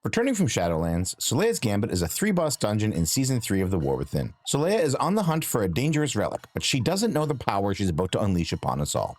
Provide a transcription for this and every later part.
Returning from Shadowlands, Solea's Gambit is a 3-boss dungeon in Season 3 of The War Within. Solea is on the hunt for a dangerous relic, but she doesn't know the power she's about to unleash upon us all.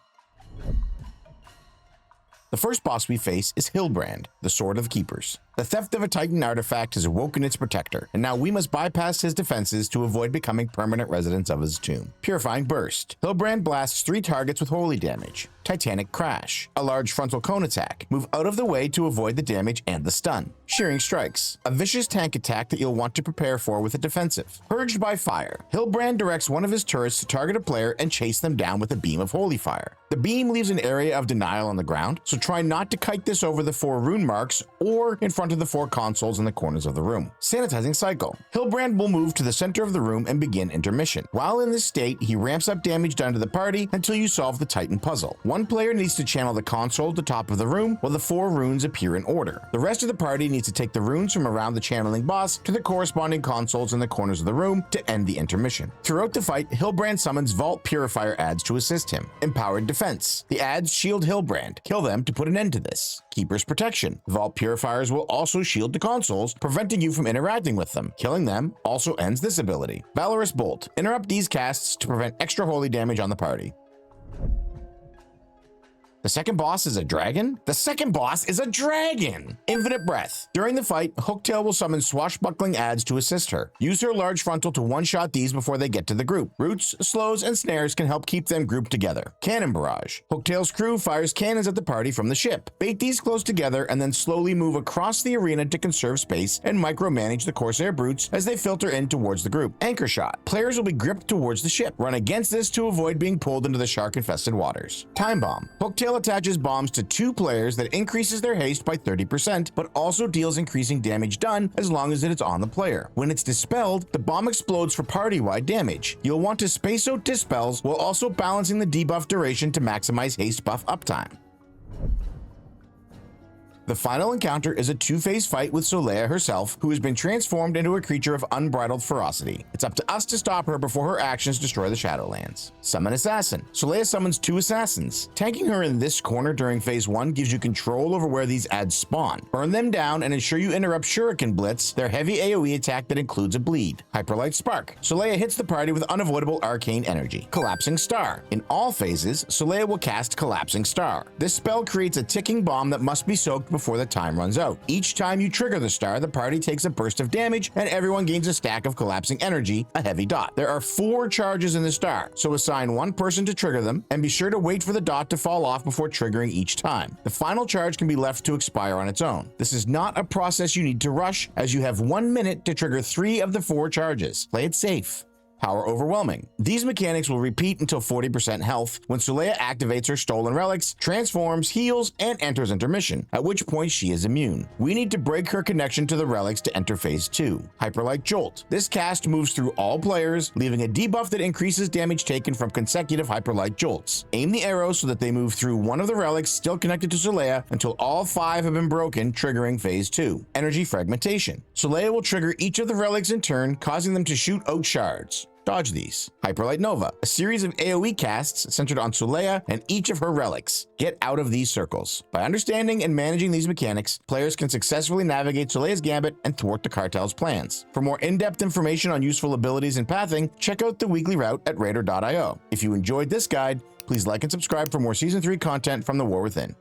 The first boss we face is Hylbrande, the Sword of Keepers. The theft of a Titan artifact has awoken its protector, and now we must bypass his defenses to avoid becoming permanent residents of his tomb. Purifying Burst. Hylbrande blasts 3 targets with holy damage. Titanic Crash. A large frontal cone attack. Move out of the way to avoid the damage and the stun. Shearing Strikes. A vicious tank attack that you'll want to prepare for with a defensive. Purged by Fire. Hylbrande directs one of his turrets to target a player and chase them down with a beam of holy fire. The beam leaves an area of denial on the ground, so try not to kite this over the 4 rune marks or in front of the 4 consoles in the corners of the room. Sanitizing Cycle. Hylbrande will move to the center of the room and begin intermission. While in this state, he ramps up damage done to the party until you solve the Titan puzzle. One player needs to channel the console at the top of the room while the 4 runes appear in order. The rest of the party needs to take the runes from around the channeling boss to the corresponding consoles in the corners of the room to end the intermission. Throughout the fight, Hylbrande summons Vault Purifier adds to assist him. Empowered Defense. The adds shield Hylbrande. Kill them to put an end to this. Keeper's Protection. Vault Purifiers will also shield the consoles, preventing you from interacting with them. Killing them also ends this ability. Valorous Bolt. Interrupt these casts to prevent extra holy damage on the party. The second boss is a dragon? The second boss is a dragon! Infinite Breath. During the fight, Hooktail will summon swashbuckling adds to assist her. Use her large frontal to one-shot these before they get to the group. Roots, slows, and snares can help keep them grouped together. Cannon Barrage. Hooktail's crew fires cannons at the party from the ship. Bait these close together and then slowly move across the arena to conserve space and micromanage the Corsair brutes as they filter in towards the group. Anchor Shot. Players will be gripped towards the ship. Run against this to avoid being pulled into the shark-infested waters. Time Bomb. Hooktail attaches bombs to 2 players that increases their haste by 30%, but also deals increasing damage done as long as it is on the player. When it's dispelled, the bomb explodes for party-wide damage. You'll want to space out dispels while also balancing the debuff duration to maximize haste buff uptime. The final encounter is a 2-phase fight with Solea herself, who has been transformed into a creature of unbridled ferocity. It's up to us to stop her before her actions destroy the Shadowlands. Summon Assassin. Solea summons 2 assassins. Tanking her in this corner during phase 1 gives you control over where these adds spawn. Burn them down and ensure you interrupt Shuriken Blitz, their heavy AoE attack that includes a bleed. Hyperlight Spark. Solea hits the party with unavoidable arcane energy. Collapsing Star. In all phases, Solea will cast Collapsing Star. This spell creates a ticking bomb that must be soaked before the time runs out. Each time you trigger the star, the party takes a burst of damage and everyone gains a stack of collapsing energy, a heavy dot. There are 4 charges in the star, so assign 1 person to trigger them and be sure to wait for the dot to fall off before triggering each time. The final charge can be left to expire on its own. This is not a process you need to rush, as you have 1 minute to trigger 3 of the 4 charges. Play it safe. Power Overwhelming. These mechanics will repeat until 40% health when Solea activates her stolen relics, transforms, heals, and enters intermission, at which point she is immune. We need to break her connection to the relics to enter phase 2. Hyperlight Jolt. This cast moves through all players, leaving a debuff that increases damage taken from consecutive Hyperlight Jolts. Aim the arrow so that they move through one of the relics still connected to Solea until all 5 have been broken, triggering phase 2. Energy Fragmentation. Solea will trigger each of the relics in turn, causing them to shoot out shards. Dodge these. Hyperlight Nova, a series of AoE casts centered on Solea and each of her relics. Get out of these circles. By understanding and managing these mechanics, players can successfully navigate Solea's Gambit and thwart the cartel's plans. For more in-depth information on useful abilities and pathing, check out the weekly route at RaiderIO. If you enjoyed this guide, please like and subscribe for more Season 3 content from The War Within.